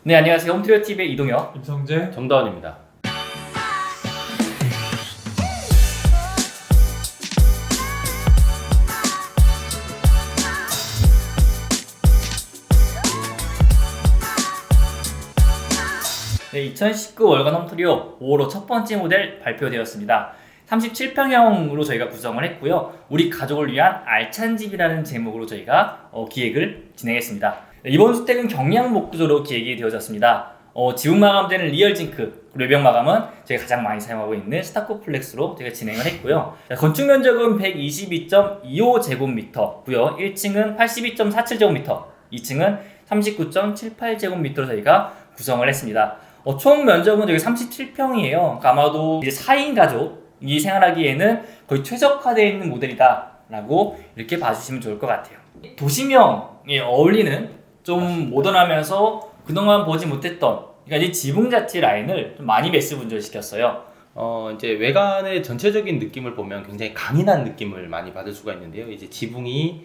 네, 안녕하세요. 홈트리오TV의 이동혁, 임성재, 정다원입니다. 네, 2019 월간 홈트리오 5호로 첫 번째 모델 발표되었습니다. 37평형으로 저희가 구성을 했고요. 우리 가족을 위한 알찬 집이라는 제목으로 저희가 기획을 진행했습니다. 네, 이번 주택은 경량 목구조로 기획이 되어졌습니다. 지붕 마감되는 리얼징크, 그리고 외벽 마감은 저희가 가장 많이 사용하고 있는 스타코플렉스로 저희가 진행을 했고요. 건축 면적은 122.25제곱미터고요. 1층은 82.47제곱미터, 2층은 39.78제곱미터로 저희가 구성을 했습니다. 총 면적은 여기 37평이에요. 그러니까 아마도 이제 4인 가족이 생활하기에는 거의 최적화되어 있는 모델이다라고 이렇게 봐주시면 좋을 것 같아요. 도시명에 어울리는 좀 모던하면서 그동안 보지 못했던, 그러니까 이 지붕 자체 라인을 좀 많이 매스 분절시켰어요. 이제 외관의 전체적인 느낌을 보면 굉장히 강인한 느낌을 많이 받을 수가 있는데요. 이제 지붕이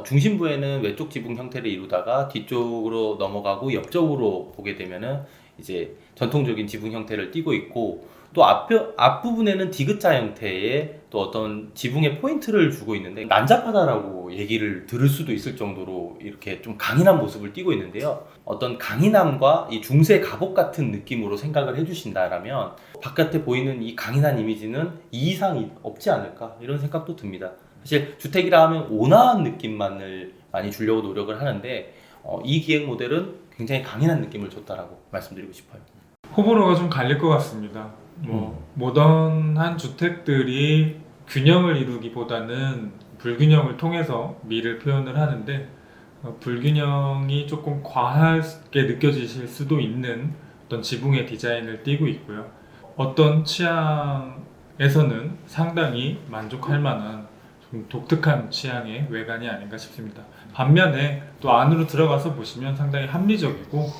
중심부에는 외쪽 지붕 형태를 이루다가 뒤쪽으로 넘어가고 옆쪽으로 보게 되면은 이제 전통적인 지붕 형태를 띠고 있고, 또 앞부분에는 디귿자 형태의 또 어떤 지붕의 포인트를 주고 있는데 난잡하다라고 얘기를 들을 수도 있을 정도로 이렇게 좀 강인한 모습을 띠고 있는데요. 어떤 강인함과 이 중세 갑옷 같은 느낌으로 생각을 해주신다라면 바깥에 보이는 이 강인한 이미지는 이 이상이 없지 않을까, 이런 생각도 듭니다. 사실 주택이라 하면 온화한 느낌만을 많이 주려고 노력을 하는데 이 기획 모델은 굉장히 강인한 느낌을 줬다라고 말씀드리고 싶어요. 호불호가 좀 갈릴 것 같습니다. 모던한 주택들이 균형을 이루기보다는 불균형을 통해서 미를 표현을 하는데, 불균형이 조금 과하게 느껴지실 수도 있는 어떤 지붕의 디자인을 띠고 있고요. 어떤 취향에서는 상당히 만족할 만한 좀 독특한 취향의 외관이 아닌가 싶습니다. 반면에 또 안으로 들어가서 보시면 상당히 합리적이고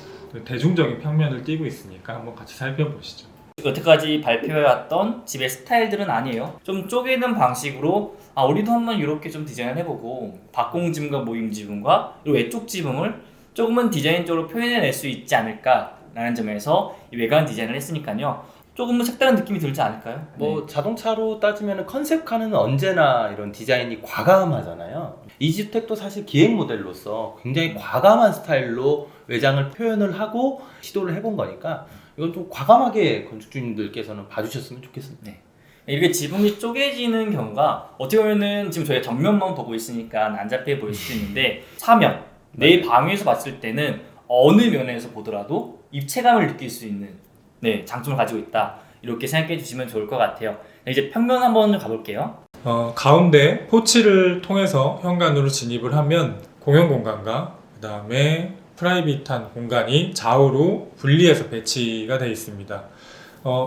대중적인 평면을 띠고 있으니까 한번 같이 살펴보시죠. 여태까지 발표해왔던 집의 스타일들은 아니에요. 좀 쪼개는 방식으로 우리도 한번 이렇게 좀 디자인을 해보고 박공 지붕과 모임 지붕과 외쪽 지붕을 조금은 디자인적으로 표현해낼 수 있지 않을까라는 점에서 이 외관 디자인을 했으니까요. 조금은 색다른 느낌이 들지 않을까요? 자동차로 따지면 컨셉카는 언제나 이런 디자인이 과감하잖아요. 이 주택도 사실 기획 모델로서 굉장히 과감한 스타일로 외장을 표현을 하고 시도를 해본 거니까 이건 좀 과감하게 건축주님들께서는 봐주셨으면 좋겠습니다. 네. 이렇게 지붕이 쪼개지는 경우가 어떻게 보면은 지금 저희가 정면만 보고 있으니까 난잡해 보일 수 있는데 사면, 내 방위에서 봤을 때는 어느 면에서 보더라도 입체감을 느낄 수 있는 장점을 가지고 있다, 이렇게 생각해 주시면 좋을 것 같아요. 이제 평면 한번 가볼게요. 가운데 포치를 통해서 현관으로 진입을 하면 공용 공간과 그 다음에 프라이빗한 공간이 좌우로 분리해서 배치가 되어 있습니다.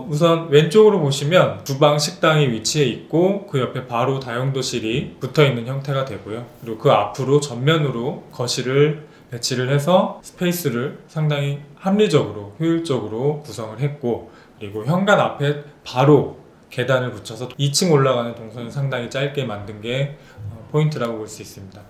우선 왼쪽으로 보시면 주방, 식당이 위치해 있고 그 옆에 바로 다용도실이 붙어 있는 형태가 되고요. 그리고 그 앞으로 전면으로 거실을 배치를 해서 스페이스를 상당히 합리적으로 효율적으로 구성을 했고, 그리고 현관 앞에 바로 계단을 붙여서 2층 올라가는 동선을 상당히 짧게 만든 게 포인트라고 볼 수 있습니다.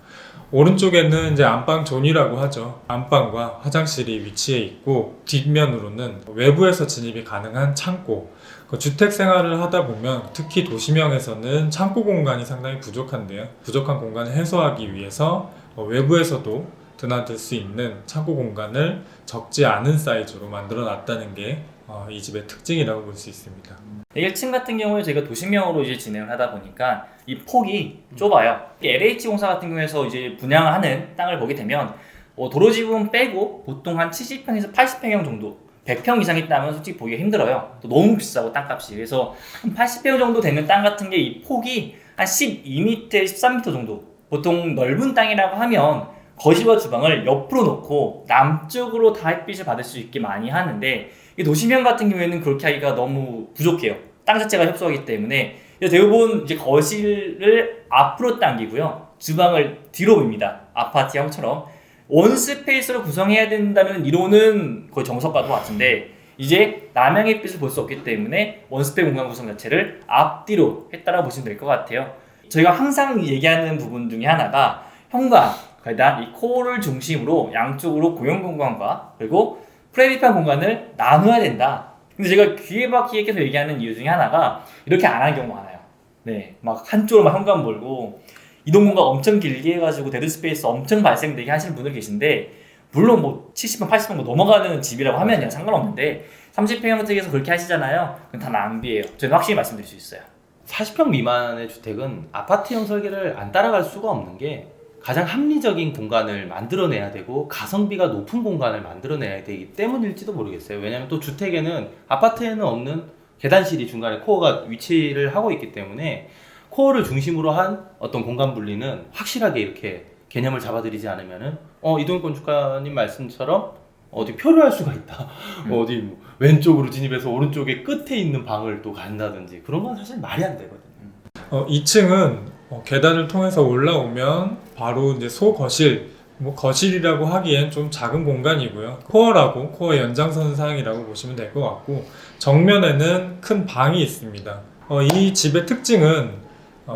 오른쪽에는 이제 안방 존이라고 하죠. 안방과 화장실이 위치해 있고, 뒷면으로는 외부에서 진입이 가능한 창고. 주택 생활을 하다 보면 특히 도시명에서는 창고 공간이 상당히 부족한데요. 부족한 공간을 해소하기 위해서 외부에서도 드나들 수 있는 창고 공간을 적지 않은 사이즈로 만들어 놨다는 게 이 집의 특징이라고 볼 수 있습니다. 1층 같은 경우에 저희가 도시명으로 이제 진행을 하다 보니까 이 폭이 좁아요. LH공사 같은 경우에서 이제 분양하는 땅을 보게 되면 도로 지붕 빼고 보통 한 70평에서 80평형 정도, 100평 이상의 땅은 솔직히 보기가 힘들어요. 또 너무 비싸고 땅값이. 그래서 한 80평 정도 되는 땅 같은 게 이 폭이 한 12m, 13m 정도. 보통 넓은 땅이라고 하면 거실과 주방을 옆으로 놓고 남쪽으로 다 햇빛을 받을 수 있게 많이 하는데, 이 도시명 같은 경우에는 그렇게 하기가 너무 부족해요. 땅 자체가 협소하기 때문에. 대부분 이제 거실을 앞으로 당기고요, 주방을 뒤로 봅니다. 아파트형처럼 원스페이스로 구성해야 된다는 이론은 거의 정석과도 같은데, 이제 남향의 빛을 볼 수 없기 때문에 원스페이스 공간 구성 자체를 앞뒤로 했다라고 보시면 될 것 같아요. 저희가 항상 얘기하는 부분 중에 하나가 현관, 일단 이 코어를 중심으로 양쪽으로 공용 공간과 그리고 프라이빗한 공간을 나눠야 된다. 근데 제가 귀에 박히게 계속 얘기하는 이유 중에 하나가 이렇게 안 하는 경우가 많아요. 네, 막 한쪽으로만 현관 몰고 이동 공간 엄청 길게 해가지고 데드 스페이스 엄청 발생되게 하시는 분들 계신데, 물론 뭐 70평, 80평 뭐 넘어가는 집이라고 하면요 상관없는데 30평 형태에서 그렇게 하시잖아요. 그건 다 낭비예요. 저는 확실히 말씀드릴 수 있어요. 40평 미만의 주택은 아파트형 설계를 안 따라갈 수가 없는 게 가장 합리적인 공간을 만들어내야 되고 가성비가 높은 공간을 만들어내야 되기 때문일지도 모르겠어요. 왜냐하면 또 주택에는 아파트에는 없는 계단실이 중간에 코어가 위치를 하고 있기 때문에 코어를 중심으로 한 어떤 공간 분리는 확실하게 이렇게 개념을 잡아드리지 않으면은 이동현 건축가님 말씀처럼 어디 표류할 수가 있다. 어디 뭐 왼쪽으로 진입해서 오른쪽에 끝에 있는 방을 또 간다든지 그런 건 사실 말이 안 되거든요. 2층은 계단을 통해서 올라오면 바로 이제 소거실, 뭐 거실이라고 하기엔 좀 작은 공간이고요. 코어라고 코어 연장선상이라고 보시면 될 것 같고, 정면에는 큰 방이 있습니다. 이 집의 특징은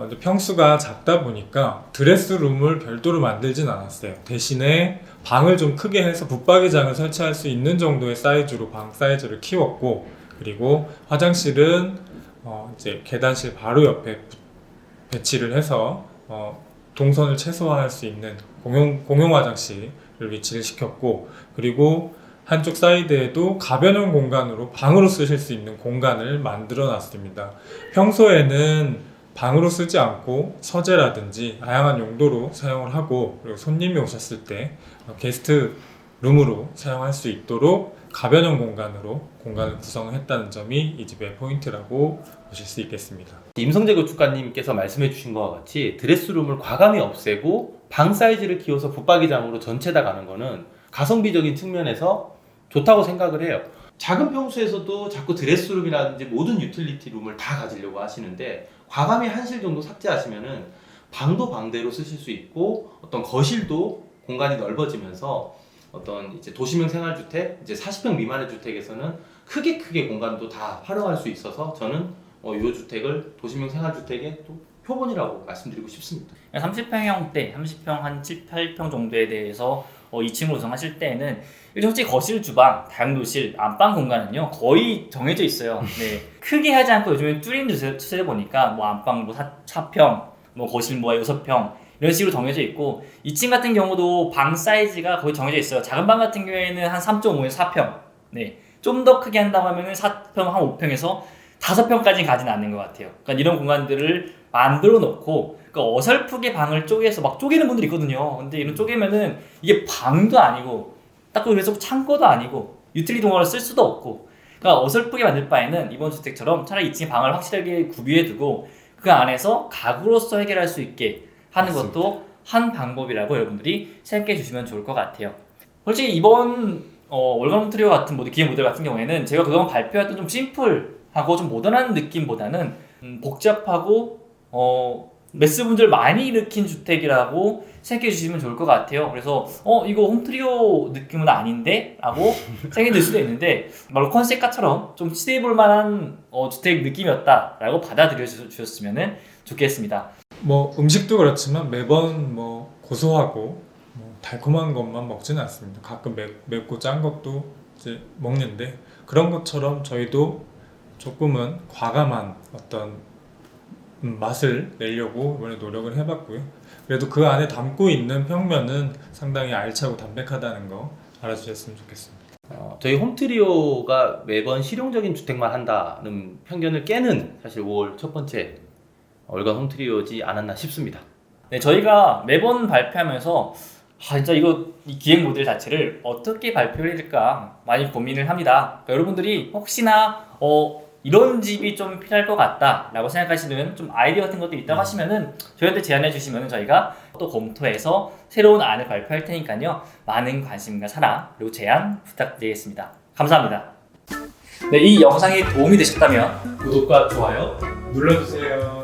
이제 평수가 작다 보니까 드레스룸을 별도로 만들진 않았어요. 대신에 방을 좀 크게 해서 붙박이장을 설치할 수 있는 정도의 사이즈로 방 사이즈를 키웠고, 그리고 화장실은 이제 계단실 바로 옆에 배치를 해서 동선을 최소화할 수 있는 공용 화장실을 위치를 시켰고, 그리고 한쪽 사이드에도 가변형 공간으로 방으로 쓰실 수 있는 공간을 만들어 놨습니다. 평소에는 방으로 쓰지 않고 서재라든지 다양한 용도로 사용을 하고, 그리고 손님이 오셨을 때 게스트 룸으로 사용할 수 있도록 가변형 공간으로 공간을 구성을 했다는 점이 이 집의 포인트라고 보실 수 있겠습니다. 임성재 건축가님께서 말씀해 주신 것과 같이 드레스룸을 과감히 없애고 방 사이즈를 키워서 붙박이장으로 전체 다 가는 거는 가성비적인 측면에서 좋다고 생각을 해요. 작은 평수에서도 자꾸 드레스룸이라든지 모든 유틸리티 룸을 다 가지려고 하시는데, 과감히 한실 정도 삭제하시면은 방도 방대로 쓰실 수 있고 어떤 거실도 공간이 넓어지면서 어떤 이제 도시명 생활주택, 이제 40평 미만의 주택에서는 크게 공간도 다 활용할 수 있어서 저는 이 주택을 도시명 생활주택의 또 표본이라고 말씀드리고 싶습니다. 30평형대, 30평 한 7, 8평 정도에 대해서 2층으로 구성하실 때에는 솔직히 거실, 주방, 다용도실, 안방 공간은요 거의 정해져 있어요. 네, 크게 하지 않고 요즘에 줄이는 추세를 보니까 뭐 안방 뭐 4평, 뭐 거실 뭐 6평 이런 식으로 정해져 있고, 2층 같은 경우도 방 사이즈가 거의 정해져 있어요. 작은 방 같은 경우에는 한 3.5에서 4평, 네, 좀 더 크게 한다고 하면은 4평, 한 5평에서 5평까지는 가지는 않는 것 같아요. 그러니까 이런 공간들을 만들어 놓고, 그러니까 어설프게 방을 쪼개서 막 쪼개는 분들이 있거든요. 근데 이런 쪼개면은 이게 방도 아니고 딱 그래서 창고도 아니고 유틸리티 공간을 쓸 수도 없고, 그러니까 어설프게 만들 바에는 이번 주택처럼 차라리 2층에 방을 확실하게 구비해 두고 그 안에서 가구로서 해결할 수 있게 하는 맞습니다. 것도 한 방법이라고 여러분들이 생각해 주시면 좋을 것 같아요. 솔직히 이번 월간 홈트리오 같은 기획 모델 같은 경우에는 제가 그동안 발표했던 좀 심플하고 좀 모던한 느낌보다는 복잡하고 매스 분들 많이 일으킨 주택이라고 생각해 주시면 좋을 것 같아요. 그래서 이거 홈트리오 느낌은 아닌데? 라고 생각이 들 수도 있는데, 바로 컨셉카처럼 좀 시대해볼 만한 주택 느낌이었다 라고 받아들여 주셨으면 좋겠습니다. 뭐 음식도 그렇지만 매번 뭐 고소하고 뭐 달콤한 것만 먹지는 않습니다. 가끔 맵고 짠 것도 이제 먹는데, 그런 것처럼 저희도 조금은 과감한 어떤 맛을 내려고 이번에 노력을 해봤고요. 그래도 그 안에 담고 있는 평면은 상당히 알차고 담백하다는 거 알아주셨으면 좋겠습니다. 저희 홈트리오가 매번 실용적인 주택만 한다는 편견을 깨는 사실 5월 첫 번째 월간 홈트리오지 않았나 싶습니다. 네, 저희가 매번 발표하면서 진짜 이 기획 모델 자체를 어떻게 발표를 해야 될까 많이 고민을 합니다. 그러니까 여러분들이 혹시나 이런 집이 좀 필요할 것 같다 라고 생각하시는 좀 아이디어 같은 것도 있다고 하시면은 저희한테 제안해 주시면 저희가 또 검토해서 새로운 안을 발표할 테니까요, 많은 관심과 사랑 그리고 제안 부탁드리겠습니다. 감사합니다. 네, 이 영상이 도움이 되셨다면 구독과 좋아요 눌러주세요.